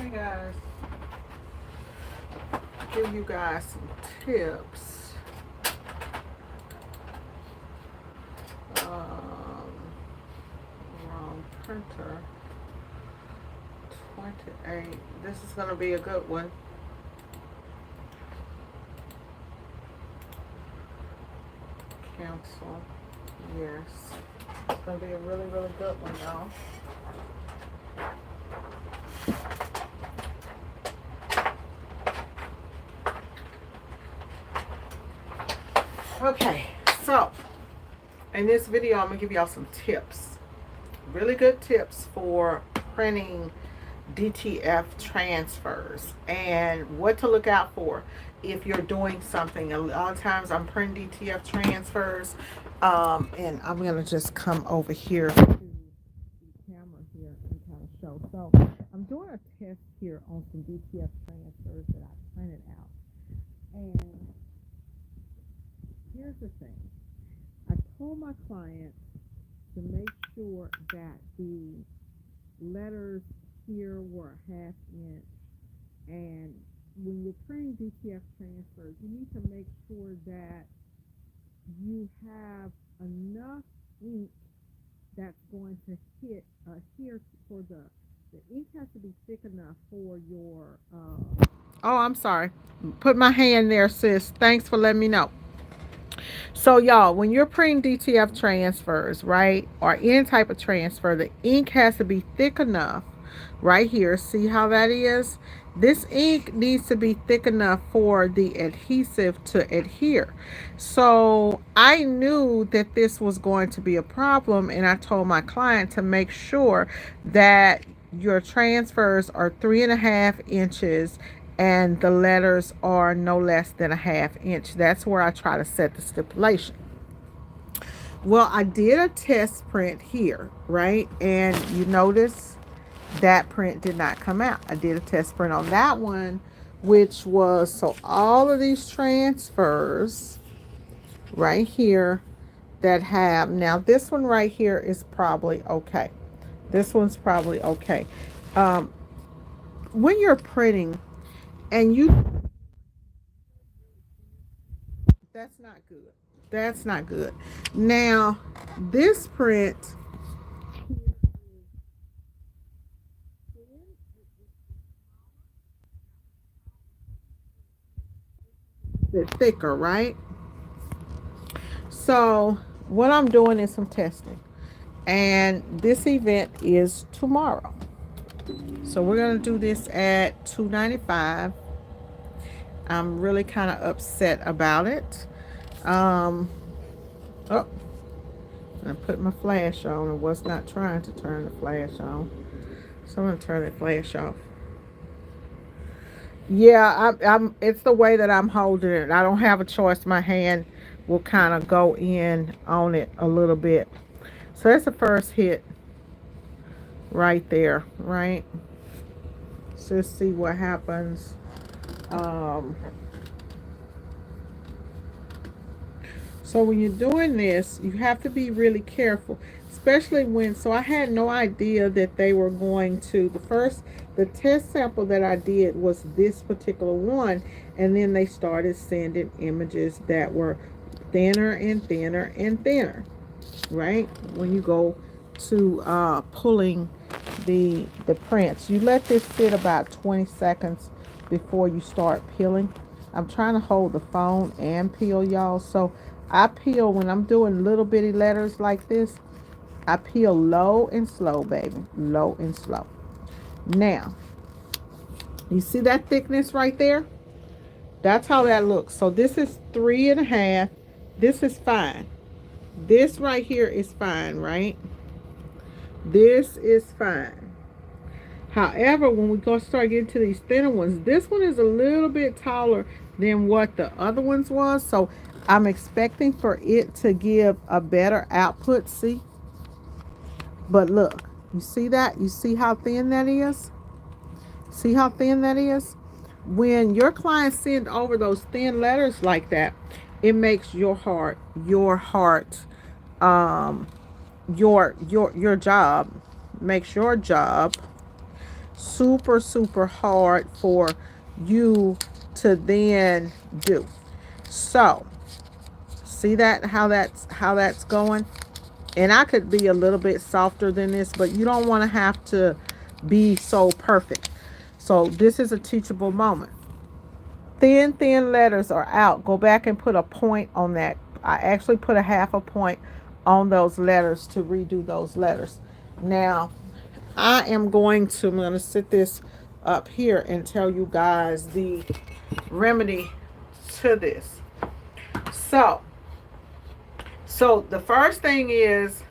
Hey guys, give you guys some tips. Um, Wrong printer. 28. This is gonna be a good one. Cancel. Yes, it's gonna be a really, really good one, y'all. Okay, so in this video, I'm gonna give y'all some tips. Really good tips for printing DTF transfers and what to look out for if you're doing something. A lot of times I'm printing DTF transfers, and I'm gonna just come over here to the camera here and kind of show. So I'm doing a test here on some DTF transfers that I printed out, and here's the thing. I told my client to make sure that the letters here were a half inch, and when you're printing DTF transfers, you need to make sure that you have enough ink that's going to hit here for the ink has to be thick enough for your oh, I'm sorry, put my hand there, sis, thanks for letting me know. So y'all, when you're printing DTF transfers, right, or any type of transfer, the ink has to be thick enough. Right here, see how that is? This ink needs to be thick enough for the adhesive to adhere. So I knew that this was going to be a problem, and I told my client to make sure that your transfers are 3.5 inches and the letters are no less than a half inch. That's where I try to set the stipulation. Well, I did a test print here, right? And you notice that print did not come out. I did a test print on that one, which was, so all of these transfers right here that have, now this one right here is probably okay. This one's probably okay. When you're printing and that's not good. That's not good. Now, this print is thicker, right? So, what I'm doing is some testing. And this event is tomorrow. So, we're going to do this at 295. I'm really kind of upset about it. Oh, I put my flash on. I was not trying to turn the flash on. So I'm going to turn the flash off. Yeah, I'm. It's the way that I'm holding it. I don't have a choice. My hand will kind of go in on it a little bit. So that's the first hit right there, right? So let's see what happens. Um, so when you're doing this, you have to be really careful, especially when. So I had no idea that they were going to. The test sample that I did was this particular one, and then they started sending images that were thinner and thinner and thinner, right? When you go to pulling the prints, you let this sit about 20 seconds before you start peeling. I'm trying to hold the phone and peel, y'all. So I peel when I'm doing little bitty letters like this. I peel low and slow, baby. Low and slow. Now, you see that thickness right there? That's how that looks. So this is 3.5. This is fine. This right here is fine, right? This is fine. However, when we go start getting to these thinner ones, this one is a little bit taller than what the other ones was. So I'm expecting for it to give a better output, see? But look, you see that? You see how thin that is? See how thin that is? When your clients send over those thin letters like that, it makes your job, makes your job super, super hard for you to then do. So see that how that's going? And I could be a little bit softer than this, but you don't want to have to be so perfect. So this is a teachable moment. Thin letters are out. Go back and put a point on that. I actually put a half a point on those letters to redo those letters. Now, I'm going to sit this up here and tell you guys the remedy to this. So, so the first thing is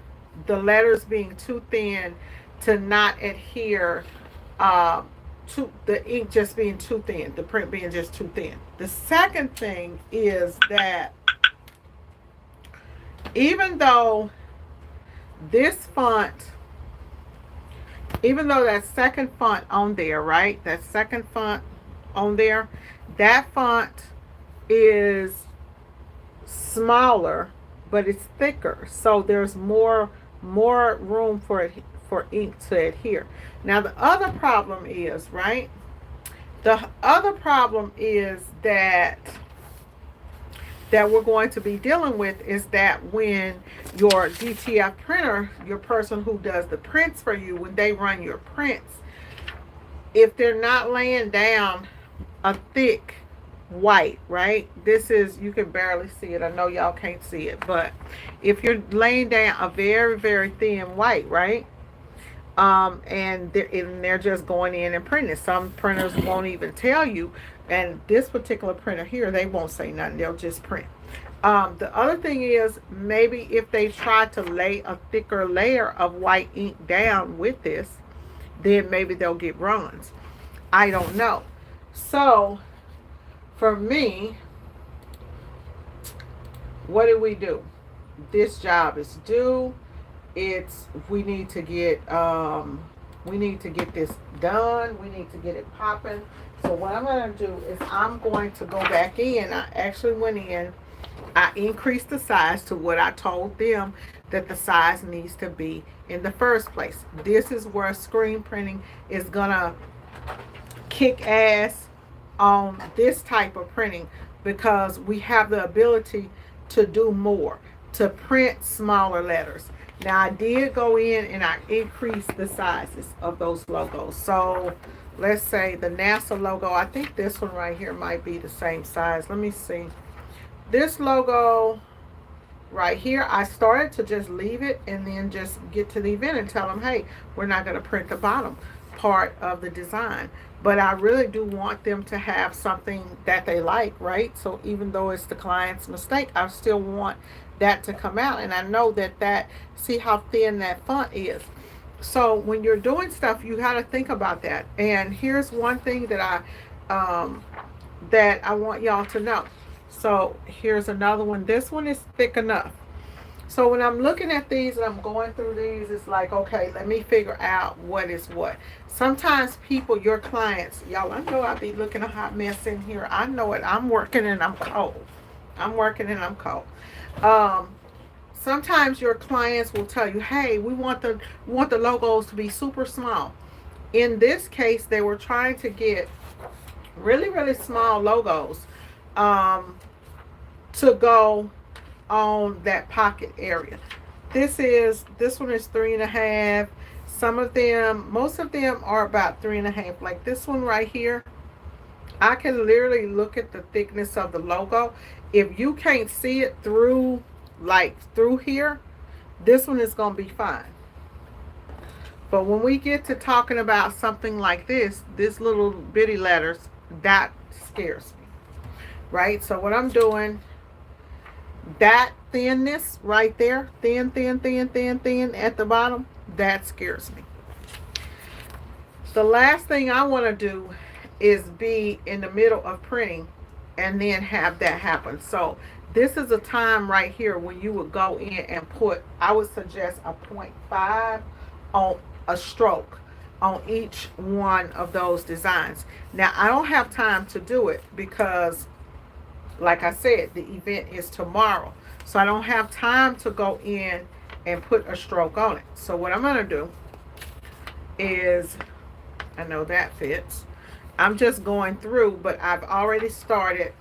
the letters being too thin to not adhere, uh, to the ink just being too thin, the print being just too thin. The second thing is that even though this font, even though that second font on there, right? That second font on there, that font is smaller, but it's thicker. So there's more room for it for ink to adhere. Now the other problem is, right? The other problem is that we're going to be dealing with is that when your DTF printer, your person who does the prints for you, when they run your prints, if they're not laying down a thick white, right? This is, you can barely see it. I know y'all can't see it, but if you're laying down a very, very thin white, right? And they're just going in and printing. Some printers won't even tell you, and this particular printer here, they won't say nothing. They'll just print. The other thing is, maybe if they try to lay a thicker layer of white ink down with this, then maybe they'll get runs. I don't know. So for me, what do we do? This job is due. It's we need to get this done. We need to get it popping. So what I'm going to do is I'm going to go back in. I actually went in. I increased the size to what I told them that the size needs to be in the first place. This is where screen printing is going to kick ass on this type of printing, because we have the ability to do more, to print smaller letters. Now I did go in and I increased the sizes of those logos. So let's say the NASA logo, I think this one right here might be the same size. Let me see. This logo right here, I started to just leave it and then just get to the event and tell them, hey, we're not going to print the bottom part of the design. But I really do want them to have something that they like, right? So even though it's the client's mistake, I still want that to come out. And I know that see how thin that font is. So when you're doing stuff, you got to think about that. And here's one thing that I want y'all to know. So here's another one. This one is thick enough. So when I'm looking at these and I'm going through these, it's like, okay, let me figure out what is what. Sometimes people, your clients, y'all, I know I be looking a hot mess in here. I know it. I'm working and I'm cold. I'm working and I'm cold. Sometimes your clients will tell you, hey, we want the logos to be super small. In this case, they were trying to get really, really small logos to go on that pocket area. This one is 3.5. Some of them, most of them are about 3.5. Like this one right here, I can literally look at the thickness of the logo. If you can't see it through, like through here, this one is gonna be fine. But when we get to talking about something like this little bitty letters, that scares me, right? So what I'm doing, that thinness right there, thin at the bottom, that scares me. The last thing I want to do is be in the middle of printing and then have that happen. So this is a time right here when you would go in and put, I would suggest a 0.5 on a stroke on each one of those designs. Now I don't have time to do it because, like I said, the event is tomorrow. So I don't have time to go in and put a stroke on it. So what I'm going to do is I know that fits. I'm just going through, but I've already started.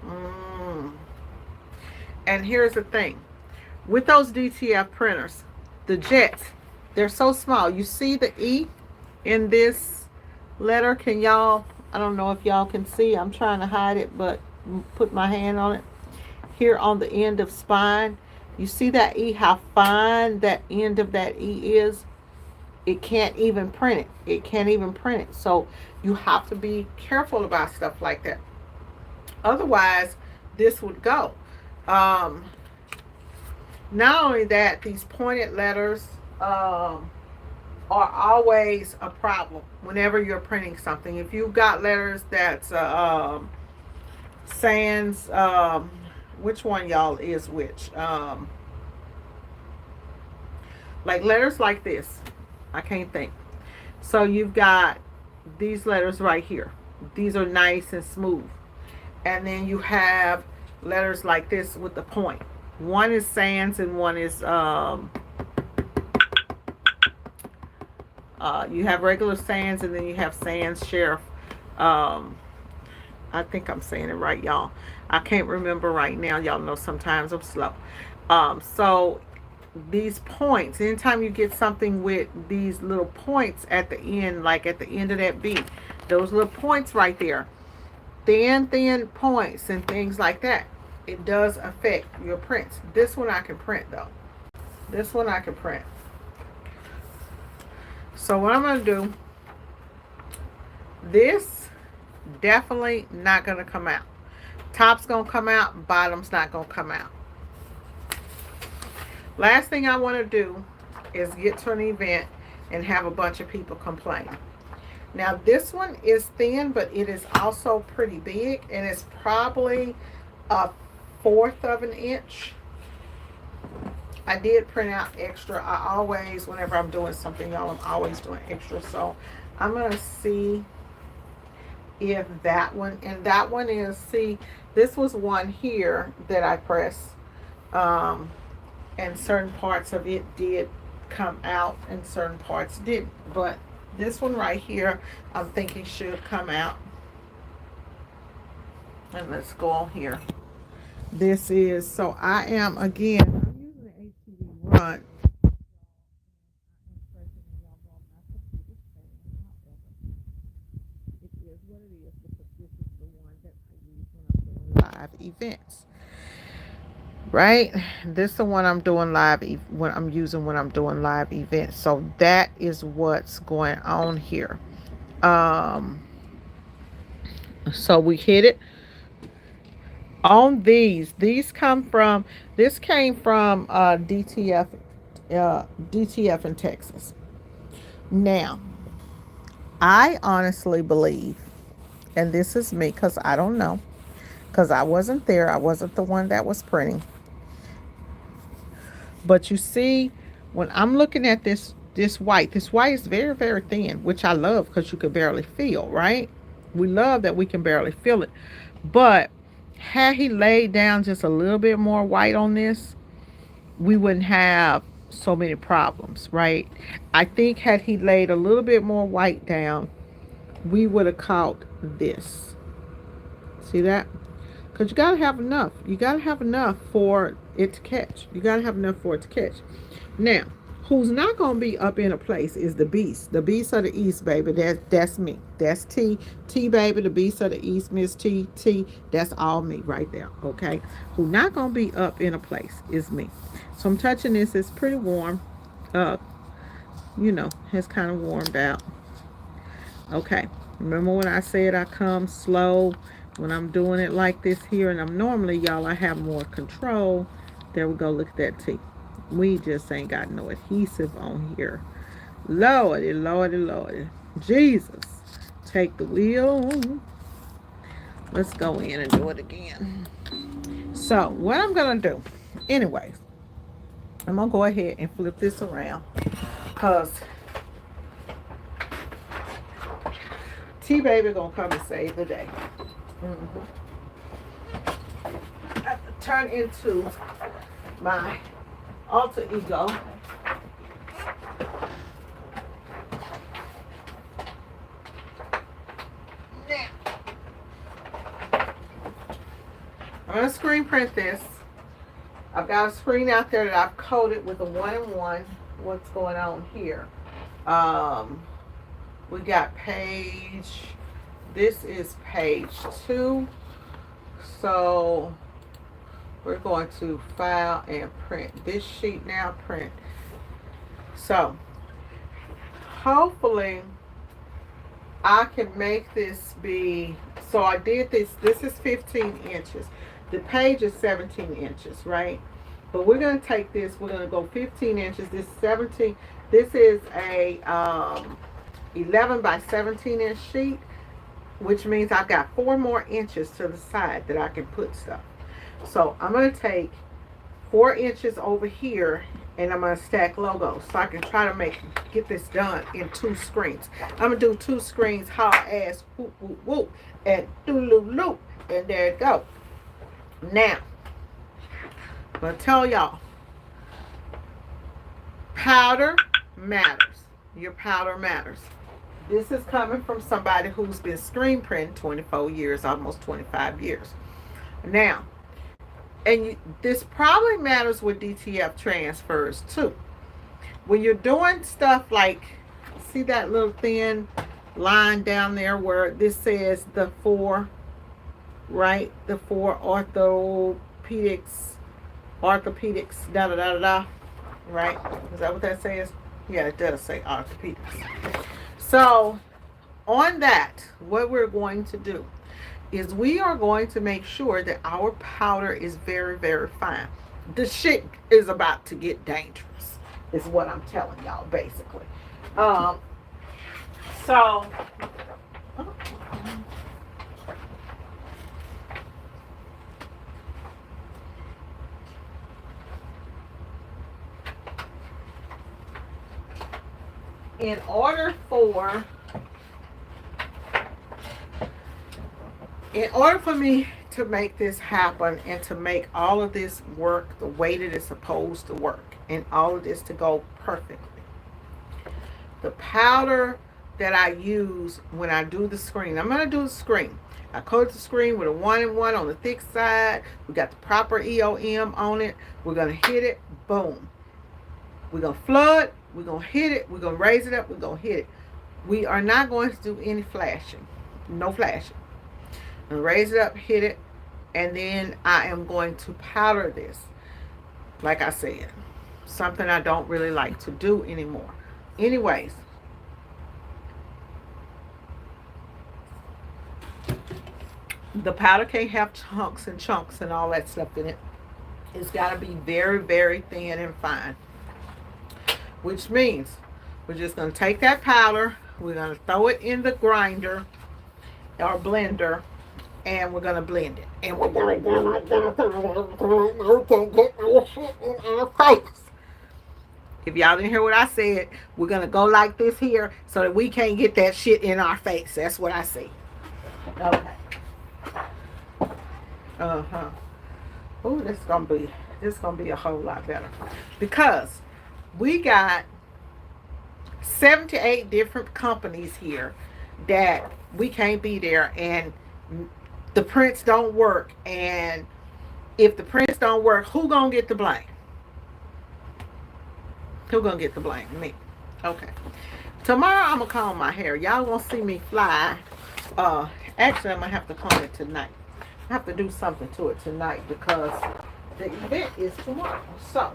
Mm. And here's the thing. With those DTF printers, the jets, they're so small. You see the E in this letter? Can y'all, I don't know if y'all can see. I'm trying to hide it, but put my hand on it. Here on the end of spine, you see that E, how fine that end of that E is? It can't even print it. It can't even print it. So you have to be careful about stuff like that. Otherwise, this would go. Um, Not only that, these pointed letters are always a problem whenever you're printing something. If you've got letters that's sans, which one y'all is which? Like letters like this. I can't think. So you've got these letters right here. These are nice and smooth. And then you have letters like this with the point. One is sans and one is you have regular sans and then you have sans sheriff. Um, I think I'm saying it right, y'all. I can't remember right now. Y'all know sometimes I'm slow. So these points, anytime you get something with these little points at the end, like at the end of that V, those little points right there, thin points and things like that, it does affect your prints. This one I can print though. This one I can print. So what I'm going to do, this definitely not going to come out. Top's going to come out, bottom's not going to come out. Last thing I want to do is get to an event and have a bunch of people complain. Now this one is thin, but it is also pretty big, and it's probably a 1/4 of an inch. I did print out extra. I always, whenever I'm doing something, y'all, I'm always doing extra. So I'm going to see if that one, and that one is, see, this was one here that I pressed. And certain parts of it did come out and certain parts didn't. But this one right here, I'm thinking should come out. And let's go on here. This is, so I am, again, I'm using the HTV Run. It is what it is because this is the one that I use when I'm doing live events. Right, this is the one I'm doing live when I'm using when I'm doing live events. So that is what's going on here. So we hit it on these come from, this came from DTF in Texas. Now I honestly believe, and this is me because I don't know, because I wasn't there, I wasn't the one that was printing. But you see, when I'm looking at this white is very thin, which I love because you can barely feel, right? We love that we can barely feel it. But had he laid down just a little bit more white on this, we wouldn't have so many problems, right? I think had he laid a little bit more white down, we would have caught this. See that? Because you got to have enough. You got to have enough for it to catch. You got to have enough for it to catch. Now, who's not going to be up in a place is the beast. The beast of the East, baby. That's me. That's T. T, baby. The beast of the East, Miss T. T. That's all me right there, okay? Who's not going to be up in a place is me. So I'm touching this. It's pretty warm. You know, it's kind of warmed out. Okay. Remember when I said I come slow when I'm doing it like this here, and I'm normally, y'all, I have more control. There we go. Look at that T. We just ain't got no adhesive on here. Lordy, Lordy, Lordy. Jesus. Take the wheel. Let's go in and do it again. So what I'm going to do, anyways, I'm going to go ahead and flip this around because T-Baby going to come and save the day. I have to turn into my alter ego. Now, I'm going to screen print this. I've got a screen out there that I've coated with a 1-in-1. What's going on here? We got page, this is page 2. So we're going to file and print this sheet now, print. So hopefully I can make this be, so I did this is 15 inches. The page is 17 inches, right? But we're going to take this, we're going to go 15 inches. This 17, this is a 11 by 17 inch sheet, which means I've got 4 more inches to the side that I can put stuff. So I'm going to take 4 inches over here and I'm going to stack logos so I can try to get this done in 2 screens. I'm going to do 2 screens, haul ass, whoop, whoop, whoop, and doo-loo-loo, and there it go. Now, I'm going to tell y'all, powder matters. Your powder matters. This is coming from somebody who's been screen printing 24 years, almost 25 years. Now, and this probably matters with DTF transfers too. When you're doing stuff like, see that little thin line down there where this says the 4, right? The 4 orthopedics, da da da da, right? Is that what that says? Yeah, it does say orthopedics. So on that, what we're going to do is we are going to make sure that our powder is very, very fine. The shit is about to get dangerous, is what I'm telling y'all, basically. So in order for me to make this happen and to make all of this work the way that it's supposed to work and all of this to go perfectly, the powder that I use when I do the screen, I'm going to do the screen. I coat the screen with a 1-in-1 on the thick side. We got the proper EOM on it. We're going to hit it. Boom. We're going to flood. We're going to hit it. We're going to raise it up. We're going to hit it. We are not going to do any flashing. No flashing. And raise it up, hit it, and then I am going to powder this. Like I said, something I don't really like to do anymore. Anyways, the powder can't have chunks and all that stuff in it. It's got to be very, very thin and fine. Which means we're just going to take that powder, we're going to throw it in the grinder or blender, and we're going to blend it. And we're going to get our shit in our face. If y'all didn't hear what I said, we're going to go like this here so that we can't get that shit in our face. That's what I see. Okay. Uh-huh. Ooh, this is gonna be a whole lot better. Because we got 7 to 8 different companies here that we can't be there, and the prints don't work. And if the prints don't work, who gonna get the blame? Who gonna get the blame? Me. Okay. Tomorrow I'm gonna comb my hair. Y'all gonna see me fly. Actually I'm gonna have to comb it tonight. I have to do something to it tonight because the event is tomorrow. So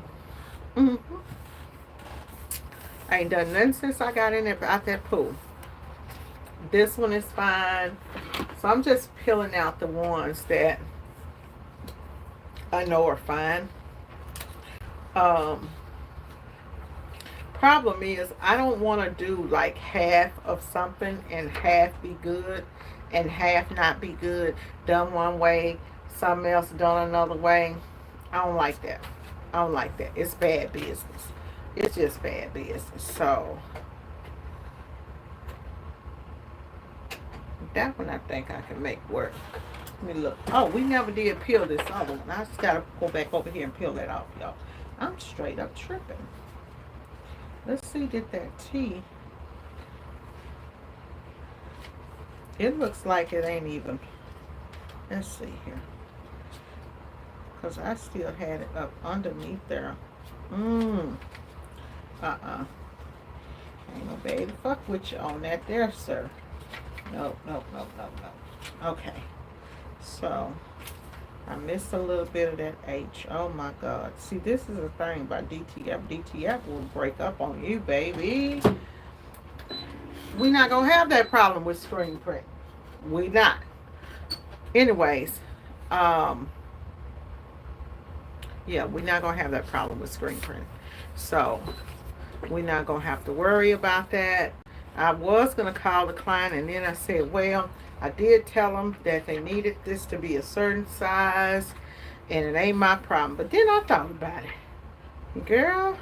I ain't done nothing since I got in there out that pool. This one is fine. So I'm just peeling out the ones that I know are fine. Problem is I don't want to do like half of something and half be good and half not be good, done one way, something else done another way. I don't like that. I don't like that. It's bad business. It's just bad business. So that one I think I can make work. Let me look. Oh, we never did peel this other one. I just gotta go back over here and peel that off, y'all. I'm straight up tripping. Let's see, get that T. It looks like it ain't even. Let's see here. Because I still had it up underneath there. Uh-uh. Ain't no baby to fuck with you on that there, sir. Nope, nope, nope, nope, nope. Okay. So, I missed a little bit of that H. Oh my God. See, this is the thing about DTF. DTF will break up on you, baby. We not going to have that problem with screen print. We not. Anyways, yeah, we're not going to have that problem with screen print. So, we're not going to have to worry about that. I was going to call the client, and then I said, well, I did tell them that they needed this to be a certain size, and it ain't my problem. But then I thought about it. Girl,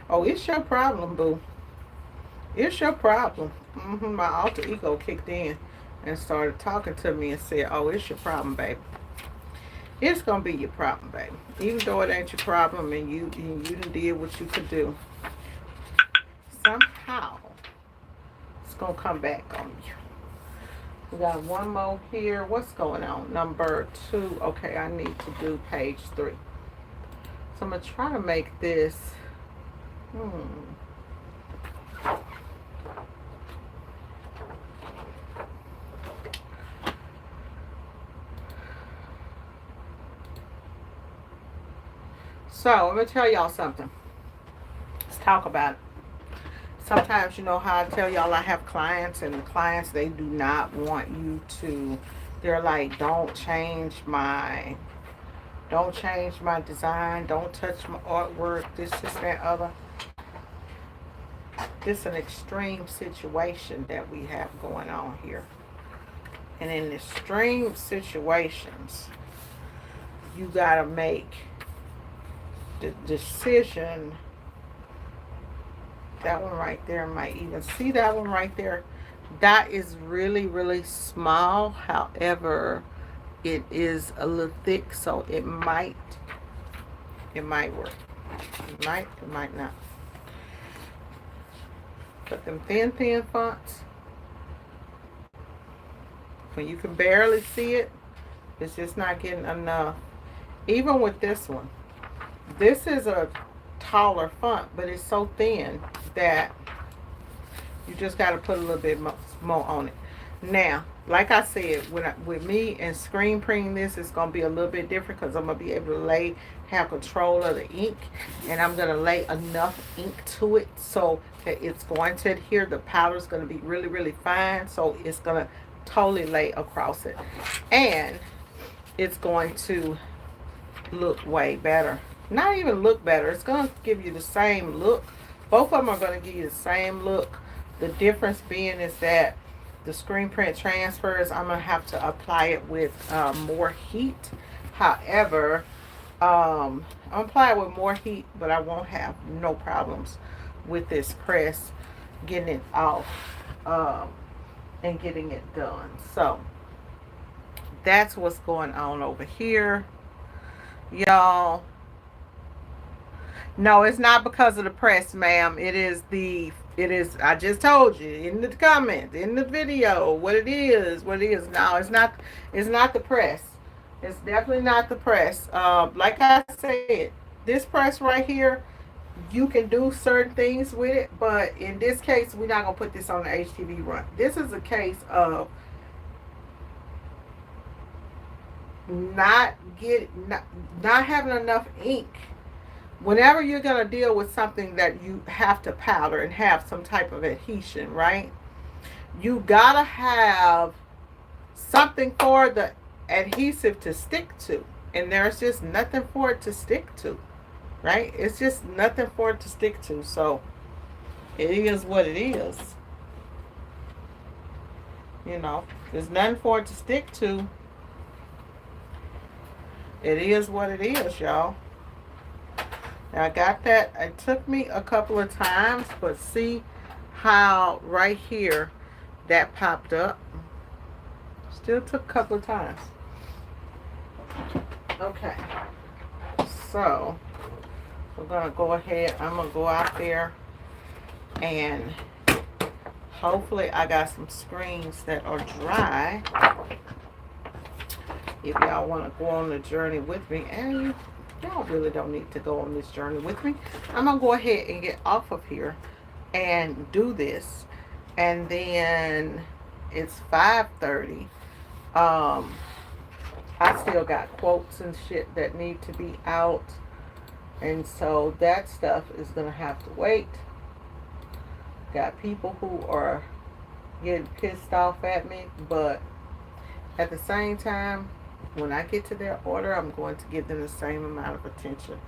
oh, it's your problem, boo. It's your problem. My alter ego kicked in and started talking to me and said, oh, it's your problem, baby. It's going to be your problem, baby. Even though it ain't your problem and you done did what you could do, somehow it's going to come back on you. We got one more here. What's going on? Number 2. Okay, I need to do page 3. So I'm going to try to make this. So I'm going to tell y'all something. Let's talk about it. Sometimes, you know how I tell y'all I have clients, and the clients, they do not want you to, they're like, don't change my design, don't touch my artwork, this, that, other. This is an extreme situation that we have going on here. And in extreme situations, you gotta make the decision. That one right there, might even see that one right there. That is really, really small. However, it is a little thick, so it might work. It might not. But them thin fonts, when you can barely see it, it's just not getting enough. Even with this one, this is a taller font, but it's so thin that you just got to put a little bit more on it. Now, like I said, with me and screen printing this, it's going to be a little bit different because I'm going to be able to have control of the ink, and I'm going to lay enough ink to it so that it's going to adhere. The powder is going to be really, really fine, so it's going to totally lay across it, and it's going to look way better. Not even look better, it's going to give you the same look. Both of them are going to give you the same look. The difference being is that the screen print transfers, I'm going to have to apply it with more heat. However, I'm going to apply it with more heat, but I won't have no problems with this press getting it off and getting it done. So that's what's going on over here, y'all. No, it's not because of the press, ma'am. It is, I just told you in the comments, in the video, what it is. No, it's not the press. It's definitely not the press. Like I said, this press right here, you can do certain things with it, but in this case, we're not going to put this on the HTV run. This is a case of not having enough ink. Whenever you're going to deal with something that you have to powder and have some type of adhesion, right? You got to have something for the adhesive to stick to. And there's just nothing for it to stick to, right? It's just nothing for it to stick to. So it is what it is. You know, there's nothing for it to stick to. It is what it is, y'all. Now I got that. It took me a couple of times, but see how right here that popped up. Still took a couple of times. Okay. So we're going to go ahead. I'm going to go out there and Hopefully I got some screens that are dry. If y'all want to go on the journey with me, and y'all really don't need to go on this journey with me, I'm going to go ahead and get off of here and do this. And then it's 5:30. I still got quotes and shit that need to be out. And so that stuff is going to have to wait. Got people who are getting pissed off at me, but at the same time, when I get to their order, I'm going to give them the same amount of attention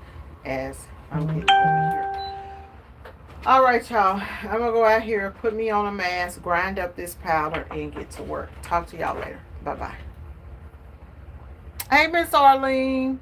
as I'm getting over here. All right, y'all. I'm going to go out here, put me on a mask, grind up this powder, and get to work. Talk to y'all later. Bye-bye. Hey, Miss Arlene.